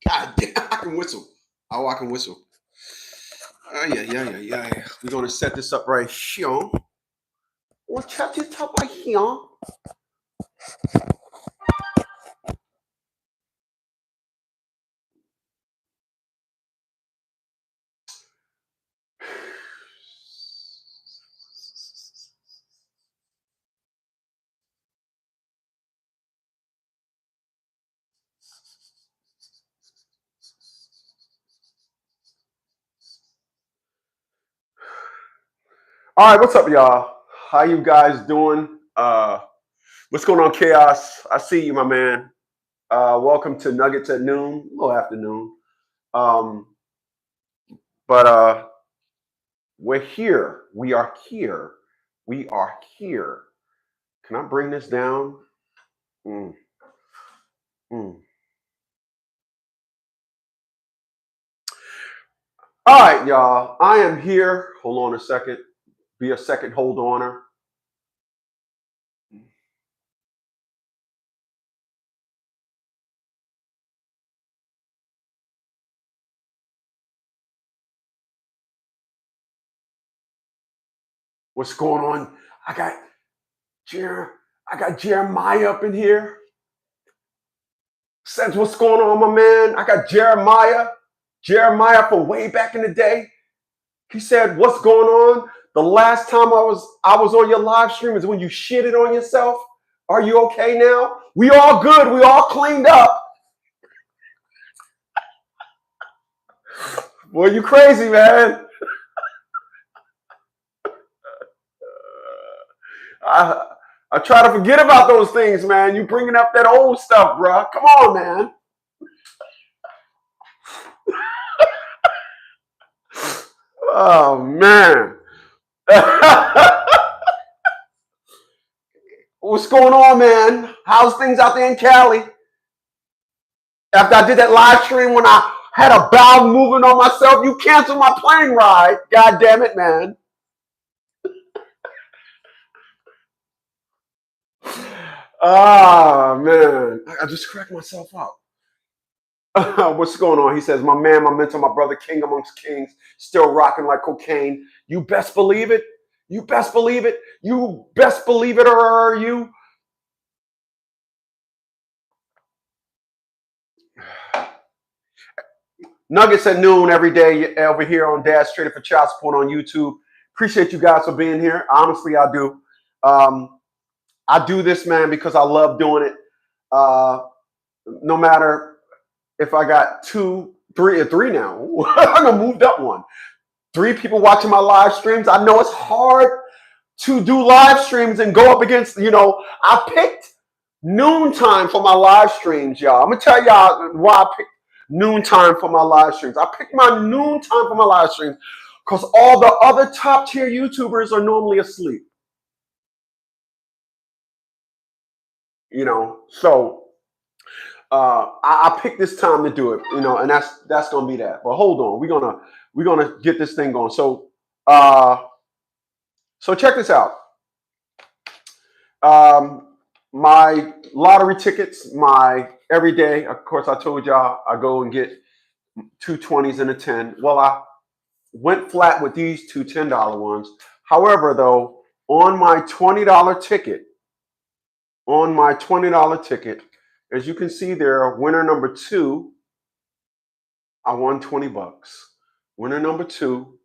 God damn, I can whistle. Oh, I can whistle. Yeah. We're gonna set this up right here. We'll set this up right here. All right, what's up, y'all? How you guys doing? What's going on, Chaos? I see you, my man. Welcome to Nuggets at noon, a little afternoon. Um, but we're here. We are here. We are here. Can I bring this down? Mm, mm. All right, y'all. I am here. Hold on a second. Be a second hold oner. What's going on? I got Jeremiah up in here. Says what's going on, my man? I got Jeremiah. Jeremiah from way back in the day. He said, "What's going on? The last time I was on your live stream is when you shitted on yourself. Are you okay now? We all good. We all cleaned up." Boy, you crazy, man. I try to forget about those things, man. You bringing up that old stuff, bro. Come on, man. Oh, man. What's going on, man? How's things out there in Cali? After I did that live stream when I had a bowel movement on myself, you canceled my plane ride. God damn it, man. Ah, man. I just cracked myself up. What's going on? He says, my man, my mentor, my brother, king amongst kings, still rocking like cocaine. You best believe it. You best believe it. You best believe it, or are you? Nuggets at noon every day over here on Dash Traded for Child Support on YouTube. Appreciate you guys for being here. Honestly, I do. I do this, man, because I love doing it. No matter if I got three now. I'm gonna moved up one. 3 people watching my live streams. I know it's hard to do live streams and go up against, I picked noontime for my live streams, y'all. I'm gonna tell y'all why I picked noontime for my live streams. I picked my noontime for my live streams because all the other top tier YouTubers are normally asleep. So I picked this time to do it, and that's gonna be that. But hold on, we're gonna get this thing going. So check this out. My lottery tickets, my every day. Of course, I told y'all I go and get 2 20s and a 10. Well, I went flat with these 2 $10 ones. However, though, on my $20 ticket, as you can see there, winner number 2, I won $20. Winner number 2,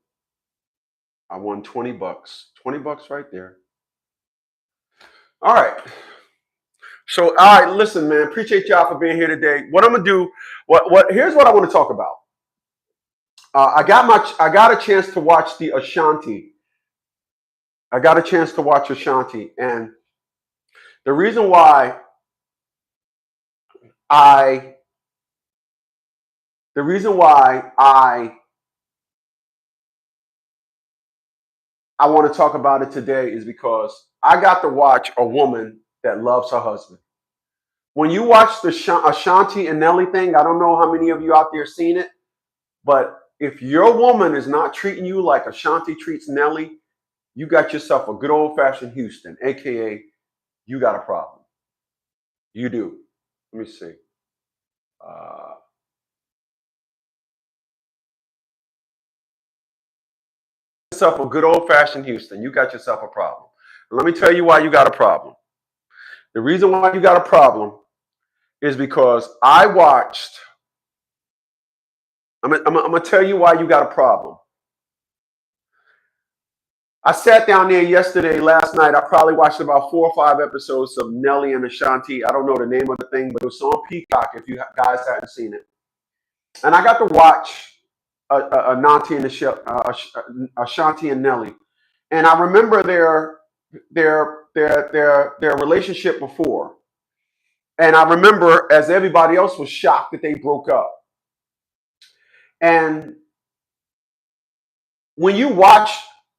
I won $20. $20 right there. All right. So, all right, listen, man. Appreciate y'all for being here today. What I'm gonna do, here's what I want to talk about. I got a chance to watch the ASHANTI. And the reason why I want to talk about it today is because I got to watch a woman that loves her husband. When you watch the Ashanti and Nelly thing, I don't know how many of you out there seen it, but if your woman is not treating you like Ashanti treats Nelly, you got yourself a good old-fashioned Houston, aka you got a problem. You do. Let me see. yourself a good old-fashioned Houston. You got yourself a problem. And let me tell you why you got a problem. The reason why you got a problem is because I'm going to tell you why you got a problem. I sat down there last night. I probably watched about 4 or 5 episodes of Nelly and Ashanti. I don't know the name of the thing, but it was on Peacock if you guys hadn't seen it. And I got to watch Ashanti and Nelly. And I remember their relationship before. And I remember, as everybody else was shocked that they broke up. And when you watch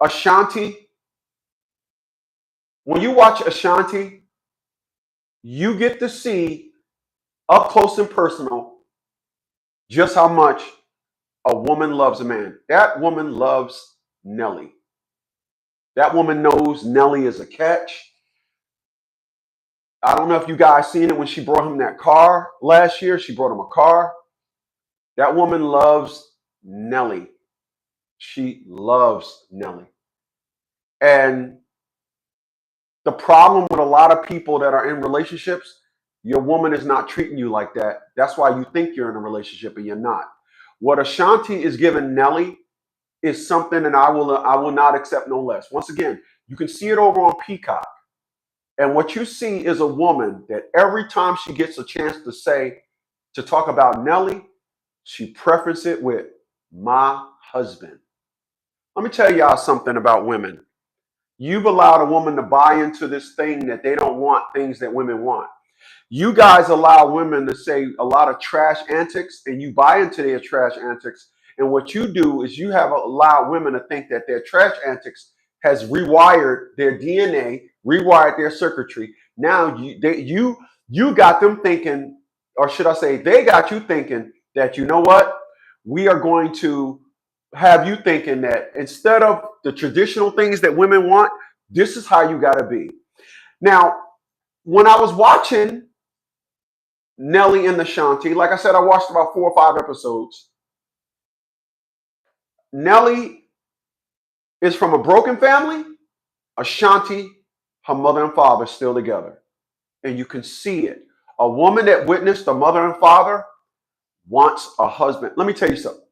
Ashanti, you get to see up close and personal just how much a woman loves a man. That woman loves Nelly. That woman knows Nelly is a catch. I don't know if you guys seen it when she brought him that car last year. She brought him a car. That woman loves Nelly. She loves Nelly. And the problem with a lot of people that are in relationships, your woman is not treating you like that. That's why you think you're in a relationship and you're not. What Ashanti is giving Nelly is something that I will not accept no less. Once again, you can see it over on Peacock. And what you see is a woman that every time she gets a chance to talk about Nelly, she prefaces it with my husband. Let me tell y'all something about women. You've allowed a woman to buy into this thing that they don't want things that women want. You guys allow women to say a lot of trash antics, and you buy into their trash antics. And what you do is you have allowed women to think that their trash antics has rewired their DNA, rewired their circuitry. Now you got them thinking, or should I say, they got you thinking that, you know what, we are going to have you thinking that instead of the traditional things that women want, this is how you got to be. Now, when I was watching Nelly and Ashanti, like I said, I watched about 4 or 5 episodes. Nelly is from a broken family. Ashanti, her mother and father, still together. And you can see it. A woman that witnessed a mother and father wants a husband. Let me tell you something.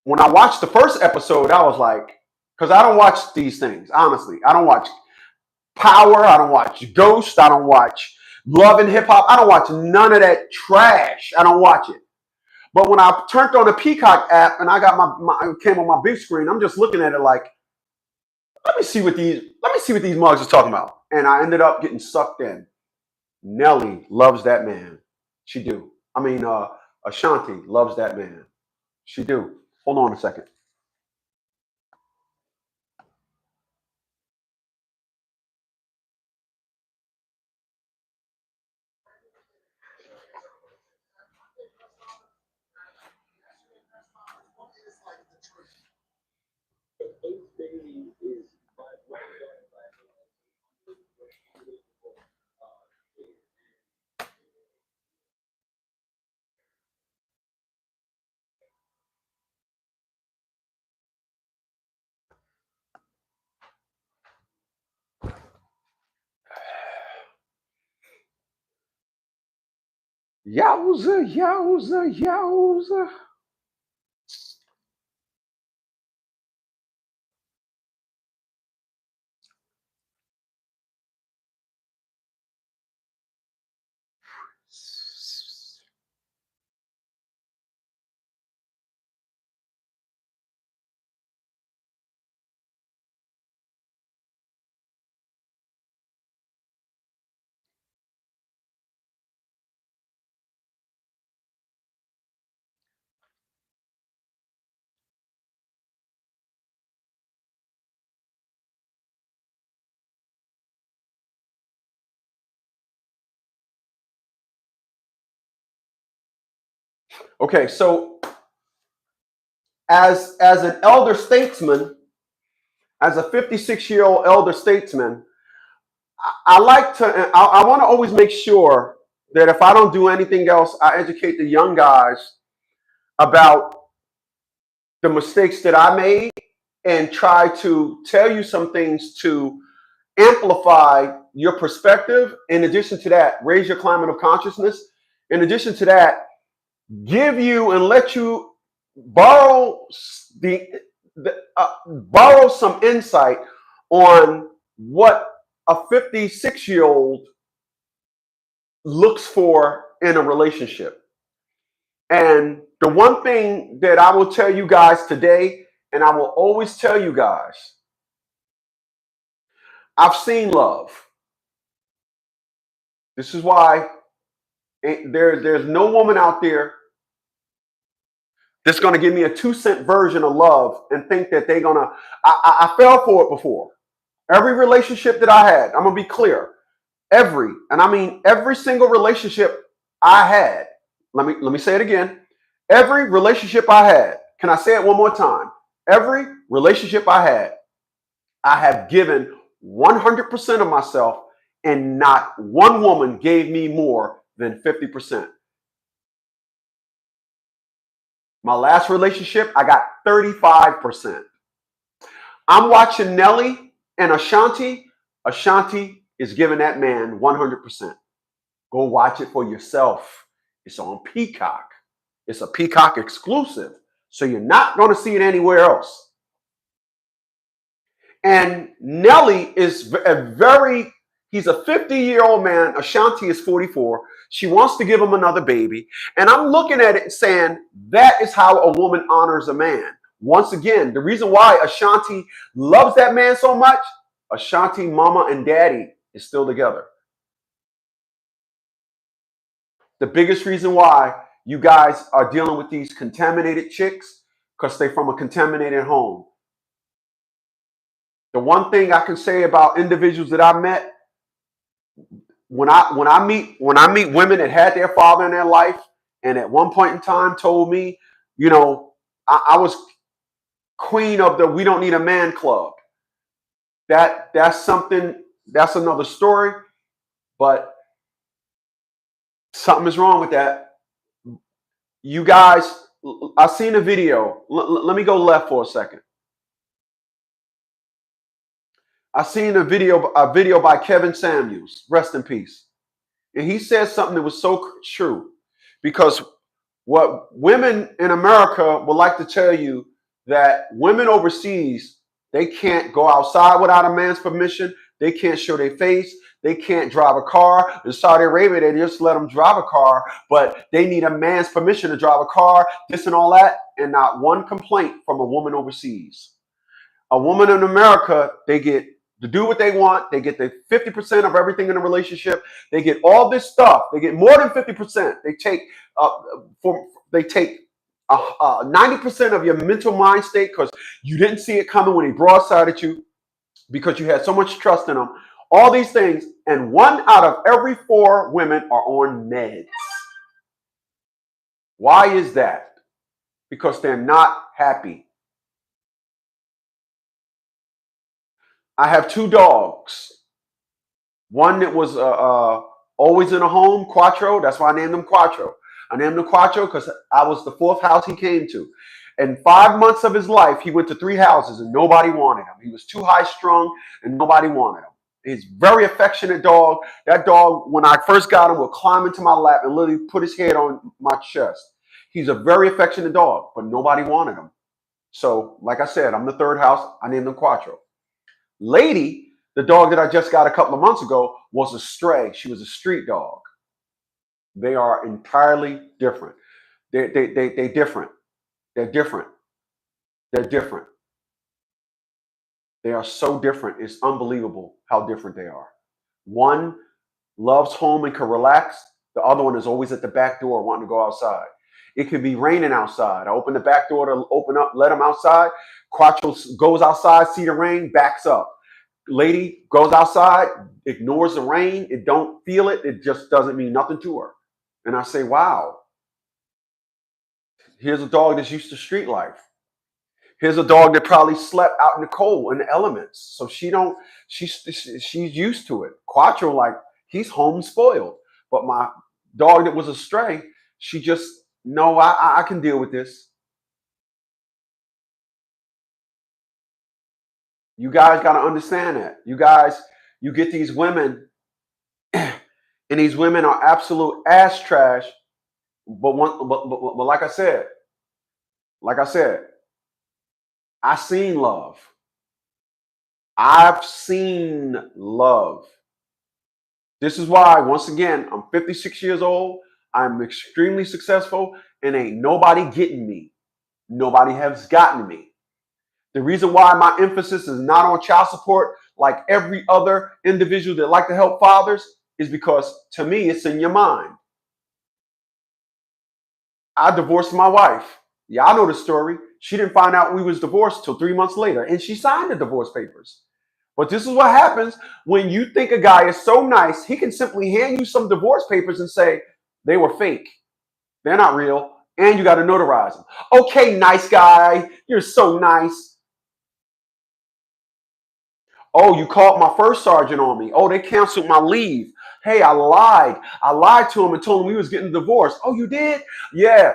When I watched the first episode, I was like, because I don't watch these things, honestly. I don't watch Power. I don't watch Ghost. I don't watch Love and Hip Hop. I don't watch none of that trash. I don't watch it. But when I turned on the Peacock app and I got it came on my big screen, I'm just looking at it like, let me see what these mugs are talking about. And I ended up getting sucked in. Nelly loves that man. She do. I mean, Ashanti loves that man. She do. Hold on a second. Yowza, yowza, yowza. Okay, so as an elder statesman, as a 56-year-old elder statesman, I want to always make sure that if I don't do anything else, I educate the young guys about the mistakes that I made and try to tell you some things to amplify your perspective. In addition to that, raise your climate of consciousness. In addition to that, give you and let you borrow borrow some insight on what a 56-year-old looks for in a relationship. And the one thing that I will tell you guys today, and I will always tell you guys, I've seen love. This is why there's no woman out there that's going to give me a 2-cent version of love and think that they're going to. I fell for it before. Every relationship that I had, I'm going to be clear. And I mean every single relationship I had. Let me say it again. Every relationship I had. Can I say it one more time? Every relationship I have given 100% of myself, and not one woman gave me more than 50%. My last relationship, I got 35%. I'm watching Nelly and Ashanti. Ashanti is giving that man 100%. Go watch it for yourself. It's on Peacock. It's a Peacock exclusive. So you're not going to see it anywhere else. And Nelly is he's a 50-year-old man. Ashanti is 44. She wants to give him another baby. And I'm looking at it saying, that is how a woman honors a man. Once again, the reason why Ashanti loves that man so much, Ashanti, mama, and daddy is still together. The biggest reason why you guys are dealing with these contaminated chicks, because they're from a contaminated home. The one thing I can say about individuals that I met, when I meet women that had their father in their life, and at one point in time told me, you know, I was queen of the "we don't need a man" club. That's something. That's another story. But something is wrong with that. You guys, I seen a video. Let me go left for a second. I seen a video by Kevin Samuels, rest in peace. And he said something that was so true, because what women in America would like to tell you, that women overseas, they can't go outside without a man's permission. They can't show their face. They can't drive a car. In Saudi Arabia, they just let them drive a car, but they need a man's permission to drive a car, this and all that, and not one complaint from a woman overseas. A woman in America, they get to do what they want. They get the 50% of everything in a relationship. They get all this stuff. They get more than 50%. They take 90% of your mental mind state, because you didn't see it coming when he broadsided you, because you had so much trust in them. All these things, and 1 out of every 4 women are on meds. Why is that? Because they're not happy. I have 2 dogs. One that was always in a home, Quattro. That's why I named him Quattro. I named him Quattro because I was the 4th house he came to. In 5 months of his life, he went to 3 houses and nobody wanted him. He was too high strung and nobody wanted him. He's a very affectionate dog. That dog, when I first got him, would climb into my lap and literally put his head on my chest. He's a very affectionate dog, but nobody wanted him. So, like I said, I'm the 3rd house. I named him Quattro. Lady, the dog that I just got a couple of months ago, was a stray. She was a street dog. They are entirely different. They're different. They're different. They're different. They are so different. It's unbelievable how different they are. One loves home and can relax. The other one is always at the back door wanting to go outside. It could be raining outside. I open the back door to open up, let him outside. Quattro goes outside, see the rain, backs up. Lady goes outside, ignores the rain. It don't feel it. It just doesn't mean nothing to her. And I say, wow. Here's a dog that's used to street life. Here's a dog that probably slept out in the cold, in the elements. So she's used to it. Quattro, like, he's home spoiled. But my dog that was a stray, she just, no, I can deal with this. You guys got to understand that. You guys, you get these women, and these women are absolute ass trash. But like I said, I seen love. I've seen love. This is why, once again, I'm 56 years old. I'm extremely successful, and ain't nobody getting me. Nobody has gotten me. The reason why my emphasis is not on child support like every other individual that like to help fathers is because, to me, it's in your mind. I divorced my wife. Y'all know the story. She didn't find out we was divorced till 3 months later, and she signed the divorce papers. But this is what happens when you think a guy is so nice, he can simply hand you some divorce papers and say they were fake. They're not real, and you got to notarize them. Okay, nice guy, you're so nice. Oh, you called my first sergeant on me. Oh, they canceled my leave. Hey, I lied. I lied to him and told him we was getting divorced. Oh, you did? Yeah.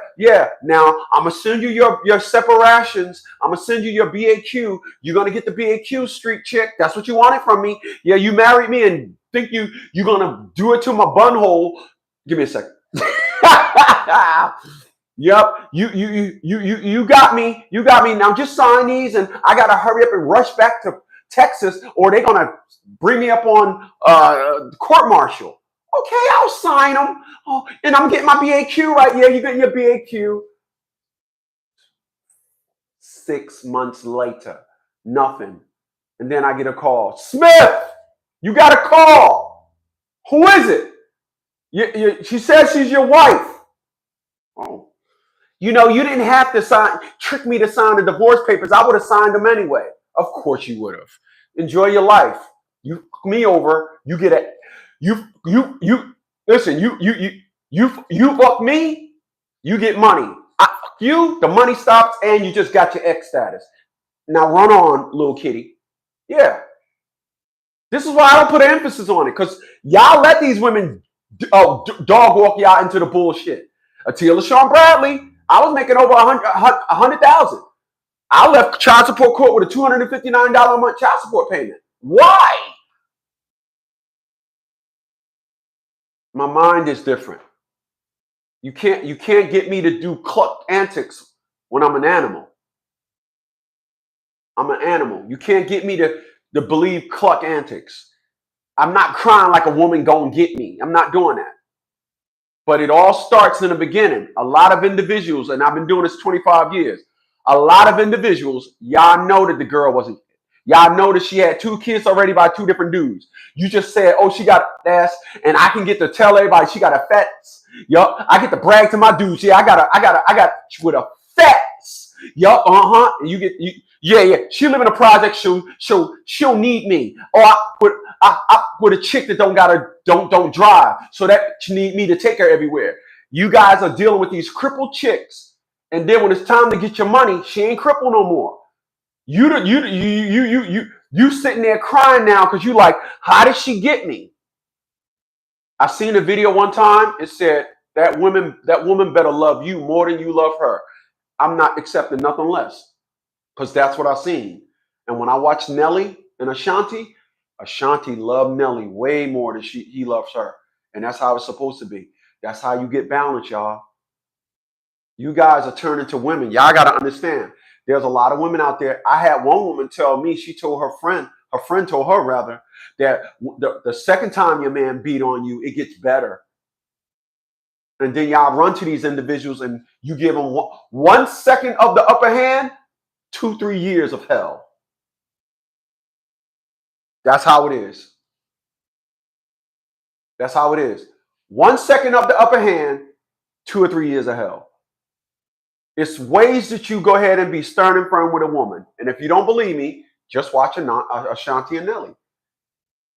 Now, I'm going to send you your separations. I'm going to send you your BAQ. You're going to get the BAQ, street chick. That's what you wanted from me. Yeah, you married me and think you're going to do it to my bunhole. Give me a second. Yep, you got me. You got me. Now just sign these, and I gotta hurry up and rush back to Texas, or they're gonna bring me up on court martial. Okay, I'll sign them. Oh, and I'm getting my BAQ right. Yeah, you get your BAQ. 6 months later, nothing, and then I get a call. Smith, you got a call. Who is it? She says she's your wife. Oh. You know, you didn't have to trick me to sign the divorce papers. I would have signed them anyway. Of course you would have. Enjoy your life. You fuck me over. You get it. Listen. You fuck me. You get money. I fuck you. The money stops, and you just got your X status. Now run on, little kitty. Yeah. This is why I don't put an emphasis on it, because y'all let these women dog walk y'all into the bullshit. Until LaShawn Bradley, I was making over $100,000. I left child support court with a $259 a month child support payment. Why? My mind is different. You can't get me to do cluck antics when I'm an animal. I'm an animal. You can't get me to believe cluck antics. I'm not crying like a woman gonna get me. I'm not doing that. But it all starts in the beginning. A lot of individuals, and I've been doing this 25 years, a lot of individuals, y'all know that the girl wasn't, y'all know that she had 2 kids already by 2 different dudes. You just said, oh, she got ass, and I can get to tell everybody she got a fat. Yup, I get to brag to my dudes. Yeah, I got with a fat. Yup, yeah. She live in a project. She'll need me. Or I with a chick that don't drive, so that she need me to take her everywhere. You guys are dealing with these crippled chicks, and then when it's time to get your money, she ain't crippled no more. You sitting there crying now because you like, how did she get me? I seen a video one time. It said that woman better love you more than you love her. I'm not accepting nothing less, because that's what I seen. And when I watched Nelly and Ashanti loved Nelly way more than he loves her. And that's how it's supposed to be. That's how you get balance, y'all. You guys are turning to women. Y'all got to understand. There's a lot of women out there. I had one woman tell me, she told her friend told her rather, that the second time your man beat on you, it gets better. And then y'all run to these individuals and you give them 1 second of the upper hand, 2-3 years of hell. That's how it is. That's how it is. 1 second of the upper hand, 2 or 3 years of hell. It's ways that you go ahead and be stern and firm with a woman. And if you don't believe me, just watch Ashanti and Nelly.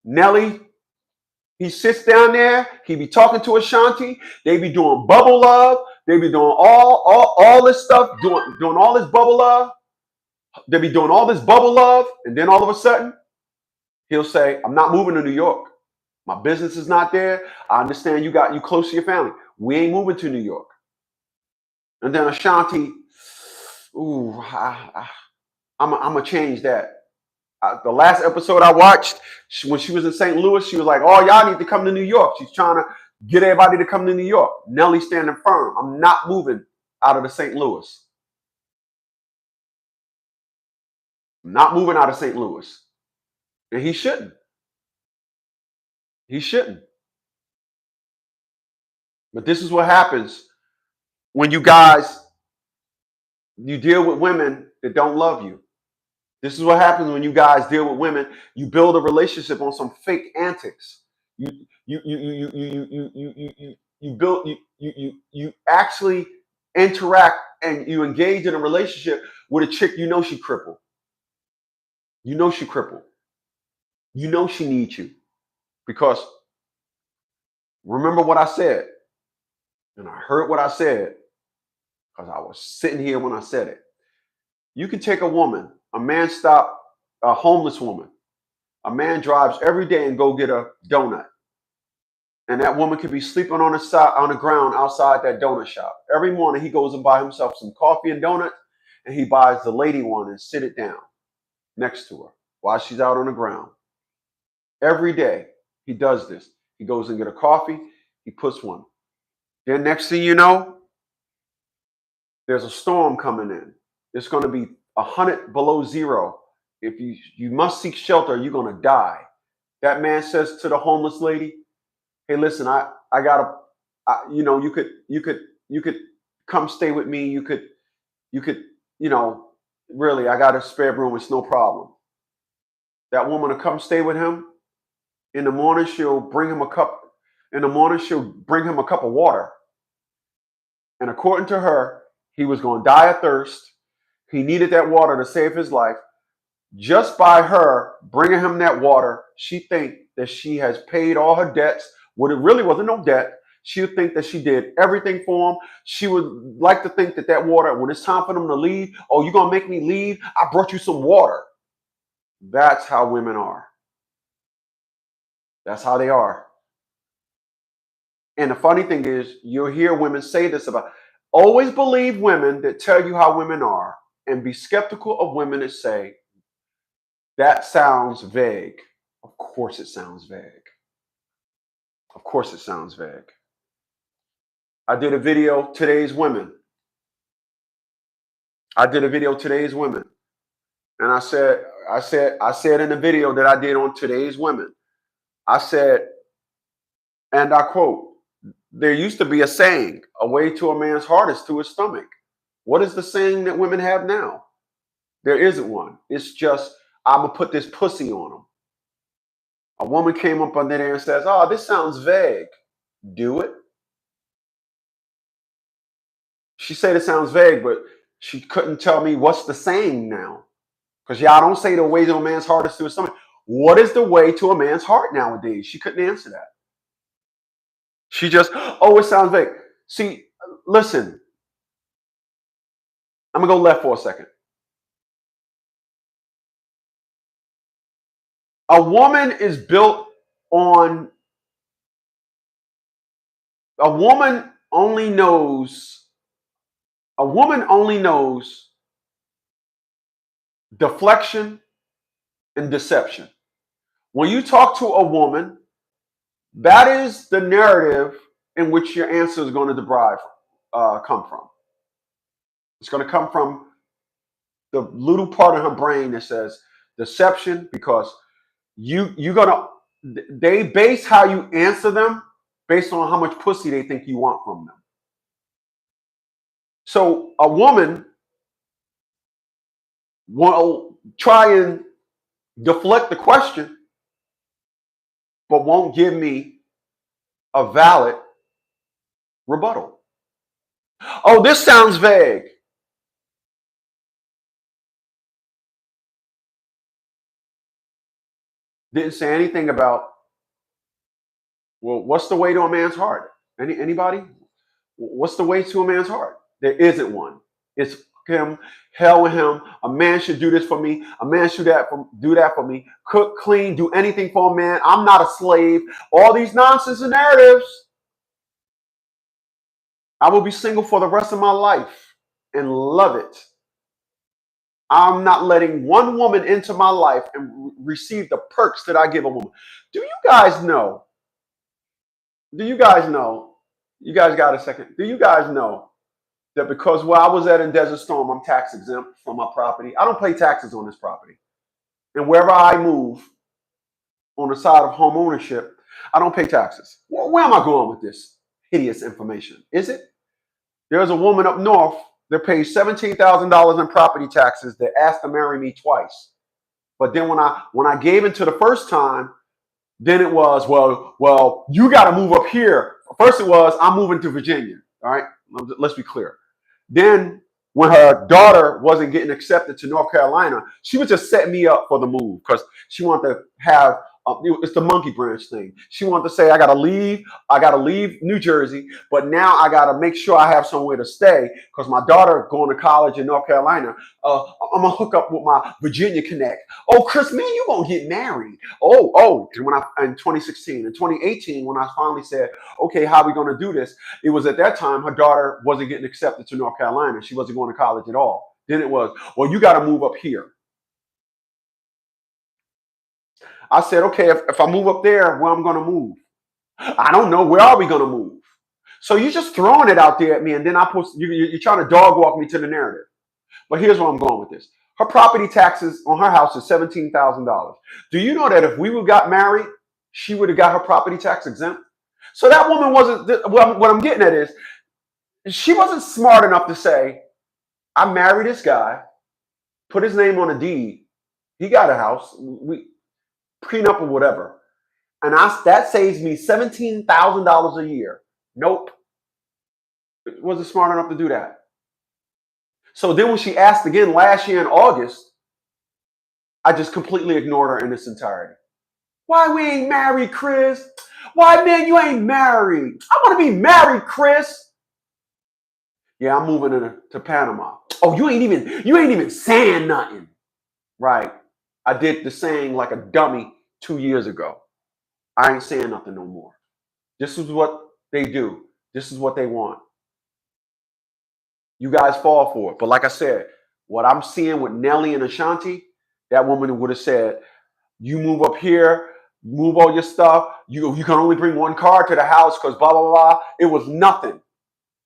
Nelly, he sits down there. He be talking to Ashanti. They be doing bubble love. They be doing all this stuff, doing all this bubble love. They be doing all this bubble love. And then all of a sudden, he'll say, I'm not moving to New York. My business is not there. I understand you close to your family. We ain't moving to New York. And then Ashanti, ooh, I'm going to change that. The last episode I watched, when she was in St. Louis, she was like, "Oh, y'all need to come to New York." She's trying to get everybody to come to New York. Nelly standing firm. I'm not moving out of the St. Louis. I'm not moving out of St. Louis. And he shouldn't. He shouldn't. But this is what happens when you deal with women that don't love you. This is what happens when you guys deal with women. You build a relationship on some fake antics. You actually interact and you engage in a relationship with a chick you know she crippled. You know she crippled. You know she needs you. Because remember what I said, and I heard what I said because I was sitting here when I said it. You can take a woman, a man stop a homeless woman. A man drives every day and go get a donut. And that woman could be sleeping on the ground outside that donut shop. Every morning he goes and buys himself some coffee and donuts, and he buys the lady one and sit it down next to her while she's out on the ground. Every day he does this. He goes and get a coffee, he puts one. Then next thing you know, there's a storm coming in. It's going to be 100 below zero. If you must seek shelter, you're going to die. That man says to the homeless lady, "Hey, listen, I gotta, you could come stay with me. You could, really, I got a spare room. It's no problem." That woman will come stay with him. In the morning, she'll bring him a cup. In the morning, she'll bring him a cup of water. And according to her, he was going to die of thirst. He needed that water to save his life. Just by her bringing him that water, she think that she has paid all her debts. What it really wasn't no debt. She would think that she did everything for him. She would like to think that water, when it's time for them to leave, "Oh, you're going to make me leave? I brought you some water." That's how women are. That's how they are. And the funny thing is, you'll hear women say this about, always believe women that tell you how women are, and be skeptical of women that say, "That sounds vague." Of course it sounds vague. Of course it sounds vague. I did a video, Today's Women. And I said in the video that I did on Today's Women, I said, and I quote, "There used to be a saying, a way to a man's heart is to his stomach." What is the saying that women have now? There isn't one. It's just, "I'm going to put this pussy on him." A woman came up under there and says, "Oh, this sounds vague." Do it. She said it sounds vague, but she couldn't tell me what's the saying now. Because y'all don't say the way to a man's heart is to his stomach. What is the way to a man's heart nowadays? She couldn't answer that. She just, "Oh, it sounds vague." See, listen, I'm going to go left for a second. A woman is built on, a woman only knows deflection and deception. When you talk to a woman, that is the narrative in which your answer is going to come from. It's going to come from the little part of her brain that says deception, because they base how you answer them based on how much pussy they think you want from them. So a woman will try and deflect the question, but won't give me a valid rebuttal. "Oh, this sounds vague." Didn't say anything about, well, what's the way to a man's heart? Anybody? What's the way to a man's heart? There isn't one. It's him, hell with him. A man should do this for me. A man should do that for me. Cook, clean, do anything for a man. I'm not a slave. All these nonsense and narratives. I will be single for the rest of my life and love it. I'm not letting one woman into my life and receive the perks that I give a woman. Do you guys know? Do you guys know? You guys got a second? Do you guys know that because where I was at in Desert Storm, I'm tax exempt from my property? I don't pay taxes on this property. And wherever I move on the side of home ownership, I don't pay taxes. Well, where am I going with this hideous information? Is it? There's a woman up north that pays $17,000 in property taxes that asked to marry me twice. But then when I gave into the first time, then it was, well, you got to move up here. First it was, I'm moving to Virginia. All right, let's be clear. Then when her daughter wasn't getting accepted to North Carolina, she was just setting me up for the move because she wanted to have, it's the monkey branch thing. She wanted to say, I got to leave New Jersey, but now I got to make sure I have somewhere to stay because my daughter going to college in North Carolina. I'm going to hook up with my Virginia connect. Oh, Chris, man, you going to get married. In 2016, in 2018, when I finally said, okay, how are we going to do this? It was at that time her daughter wasn't getting accepted to North Carolina. She wasn't going to college at all. Then it was, well, you got to move up here. I said, okay, if I move up there, where I'm going to move? I don't know. Where are we going to move? So you're just throwing it out there at me, and then you're trying to dog walk me to the narrative. But here's where I'm going with this. Her property taxes on her house is $17,000. Do you know that if we would got married, she would have got her property tax exempt? So that woman wasn't, what I'm getting at is, she wasn't smart enough to say, I married this guy, put his name on a deed, he got a house, we prenup or whatever, and that saves me $17,000 a year. Nope. Wasn't smart enough to do that. So then when she asked again last year in August, I just completely ignored her in its entirety. Why we ain't married, Chris? Why, man, you ain't married? I want to be married, Chris. Yeah, I'm moving to Panama. Oh, you ain't even saying nothing. Right. I did the saying like a dummy 2 years ago. I ain't saying nothing no more. This is what they do. This is what they want. You guys fall for it. But like I said, what I'm seeing with Nelly and Ashanti, that woman would have said, you move up here, move all your stuff. You can only bring one car to the house because blah, blah, blah. It was nothing.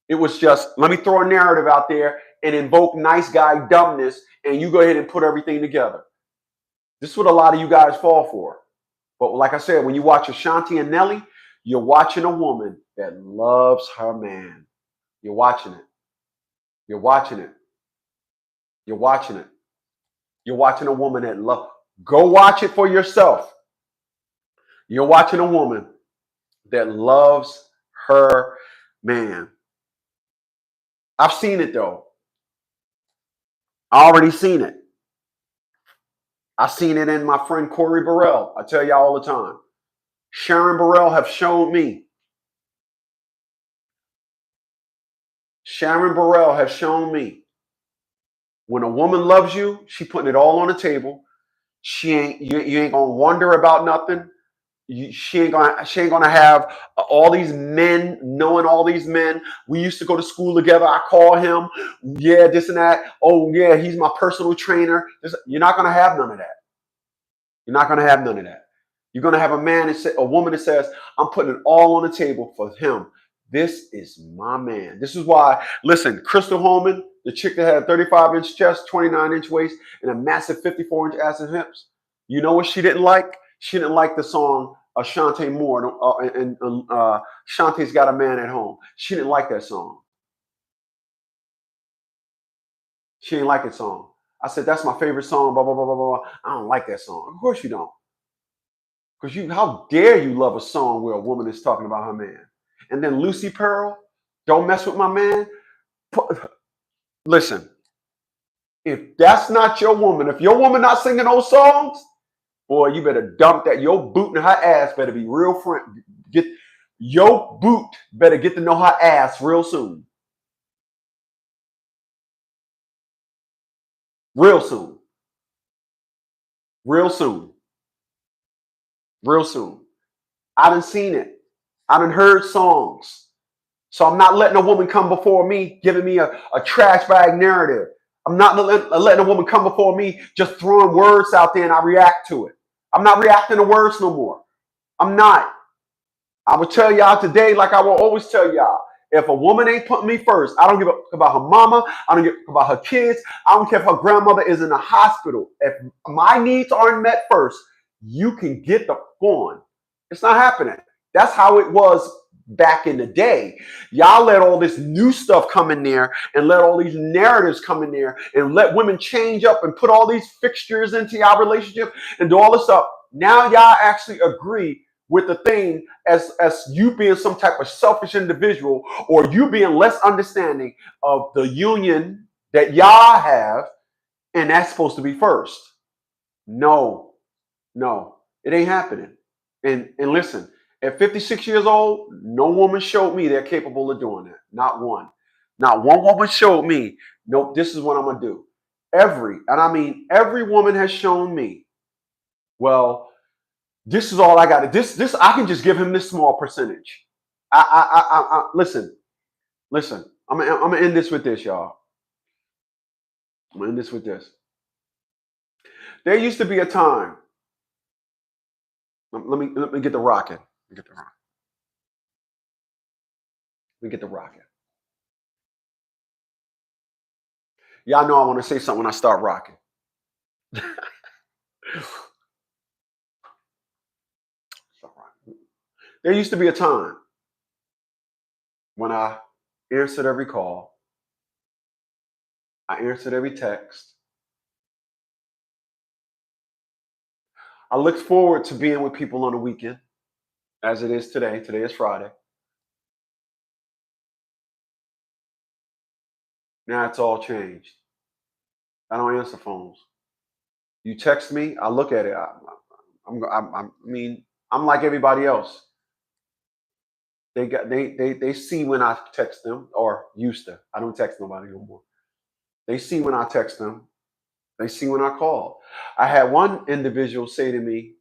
It was just, let me throw a narrative out there and invoke nice guy dumbness, and you go ahead and put everything together. This is what a lot of you guys fall for. But like I said, when you watch Ashanti and Nelly, you're watching a woman that loves her man. You're watching it. You're watching it. You're watching it. You're watching a woman that loves. Go watch it for yourself. You're watching a woman that loves her man. I've seen it though. I already seen it. I've seen it in my friend Corey Burrell. I tell y'all all the time. Sharon Burrell have shown me. Sharon Burrell has shown me. When a woman loves you, she putting it all on the table. You ain't gonna wonder about nothing. She ain't gonna have all these men, knowing all these men. We used to go to school together. I call him, yeah, this and that. Oh yeah, he's my personal trainer. You're not gonna have none of that. You're not gonna have none of that. You're gonna have a woman that says, I'm putting it all on the table for him. This is my man. This is why, listen, Crystal Holman, the chick that had a 35-inch chest, 29-inch waist, and a massive 54-inch ass and hips. You know what she didn't like? She didn't like the song Ashanti Moore and Shanti's Got a Man at Home. She didn't like that song. She didn't like that song. I said, that's my favorite song, blah, blah, blah, blah, blah. I don't like that song. Of course you don't. Because how dare you love a song where a woman is talking about her man? And then Lucy Pearl, don't mess with my man. Listen, if that's not your woman, if your woman not singing those songs, boy, you better dump that. Your boot and her ass better be real friend. Your boot better get to know her ass real soon. Real soon. Real soon. Real soon. I done seen it. I done heard songs. So I'm not letting a woman come before me giving me a trash bag narrative I'm not letting a woman come before me just throwing words out there and I react to it. I'm not reacting to words no more. I'm not. I will tell y'all today, like I will always tell y'all, if a woman ain't putting me first, I don't give a fuck about her mama. I don't give a fuck about her kids. I don't care if her grandmother is in the hospital. If my needs aren't met first, you can get the on. It's not happening. That's how it was back in the day. Y'all let all this new stuff come in there and let all these narratives come in there and let women change up and put all these fixtures into y'all relationship and do all this stuff. Now y'all actually agree with the thing as you being some type of selfish individual or you being less understanding of the union that y'all have, and that's supposed to be first. No, it ain't happening. And listen, at 56 years old, no woman showed me they're capable of doing that. Not one. Not one woman showed me, nope, this is what I'm gonna do. Every woman has shown me, well, this is all I got. This I can just give him this small percentage. Listen. I'm gonna end this with this, y'all. I'm gonna end this with this. There used to be a time. Let me get the rocket. Let me get the rocket. Y'all know I want to say something when I start rocking. There used to be a time when I answered every call. I answered every text. I looked forward to being with people on the weekend, as it is today. Today is Friday. Now it's all changed. I don't answer phones. You text me, I look at it. I'm like everybody else. They see when I text them, or used to. I don't text nobody no more. They see when I text them. They see when I call. I had one individual say to me,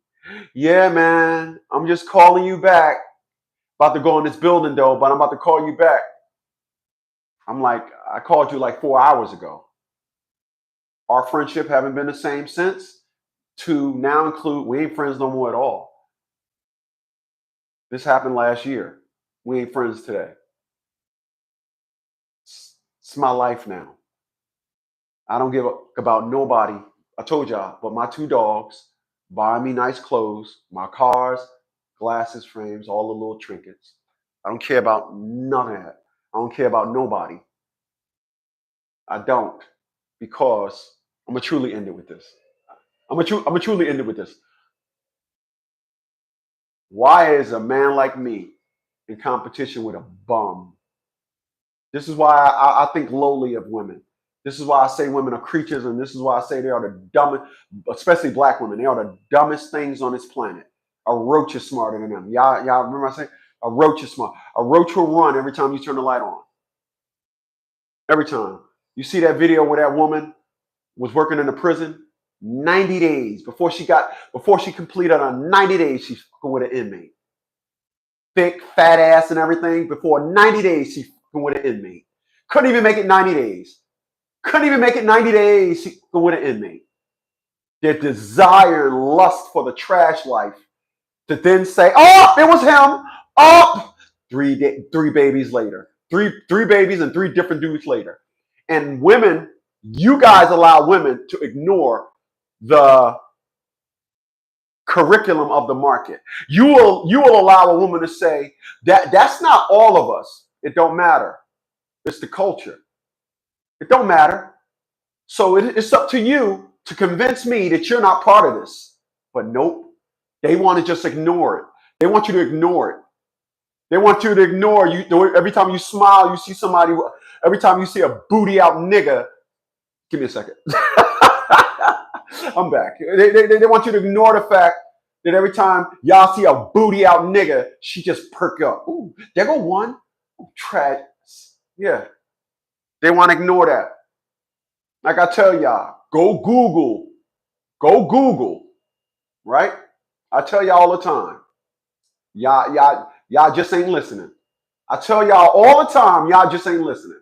"Yeah, man, I'm just calling you back. About to go in this building though, but I'm about to call you back." I'm like, I called you like 4 hours ago. Our friendship haven't been the same since. To now include, we ain't friends no more at all. This happened last year. We ain't friends today. It's my life now. I don't give a about nobody. I told y'all, but my 2 dogs buy me nice clothes, my cars, glasses, frames, all the little trinkets. I don't care about none of that. I don't care about nobody. I don't, because I'm gonna truly end it with this. I'm gonna truly end it with this. Why is a man like me in competition with a bum? This is why I think lowly of women. This is why I say women are creatures, and this is why I say they are the dumbest, especially black women. They are the dumbest things on this planet. A roach is smarter than them. Y'all remember I say a roach is smart. A roach will run every time you turn the light on. Every time. You see that video where that woman was working in a prison? 90 days before she completed her 90 days, she's fucking with an inmate. Thick, fat ass and everything. Before 90 days, she's fucking with an inmate. Couldn't even make it 90 days. Couldn't even make it 90 days, she's fucking with an inmate. Their desire and lust for the trash life to then say, oh, it was him. Oh, three babies later. Three babies and 3 different dudes later. And women, you guys allow women to ignore the curriculum of the market. You will allow a woman to say that that's not all of us. It don't matter. It's the culture. It don't matter. So it's up to you to convince me that you're not part of this. But nope. They want to just ignore it. They want you to ignore it. They want you to ignore you. Every time you smile, you see somebody. Every time you see a booty out nigga, give me a second. I'm back. They want you to ignore the fact that every time y'all see a booty out nigga, she just perk up. Ooh, there go one. Trash. Yeah. They want to ignore that. Like I tell y'all, go Google. Go Google. Right? I tell y'all all the time. Y'all just ain't listening. I tell y'all all the time, y'all just ain't listening.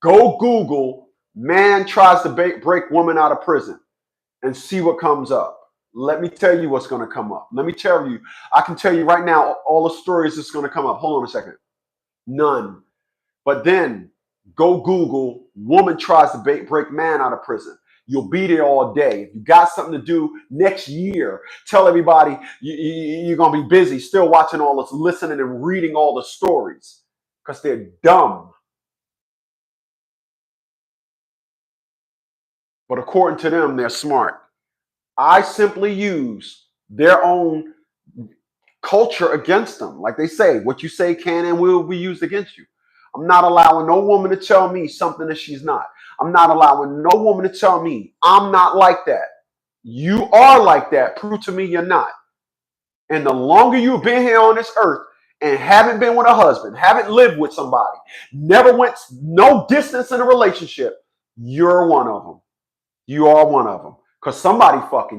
Go Google Man tries to break woman out of prison and see what comes up. Let me tell you what's going to come up. Let me tell you. I can tell you right now all the stories that's going to come up. Hold on a second. None. But then go Google woman tries to break man out of prison. You'll be there all day. If you got something to do next year, tell everybody you're going to be busy still watching all this, listening and reading all the stories because they're dumb. But according to them, they're smart. I simply use their own culture against them. Like they say, what you say can and will be used against you. I'm not allowing no woman to tell me something that she's not. I'm not allowing no woman to tell me I'm not like that. You are like that. Prove to me you're not. And the longer you've been here on this earth and haven't been with a husband, haven't lived with somebody, never went no distance in a relationship, you're one of them. You are one of them. Because somebody fucking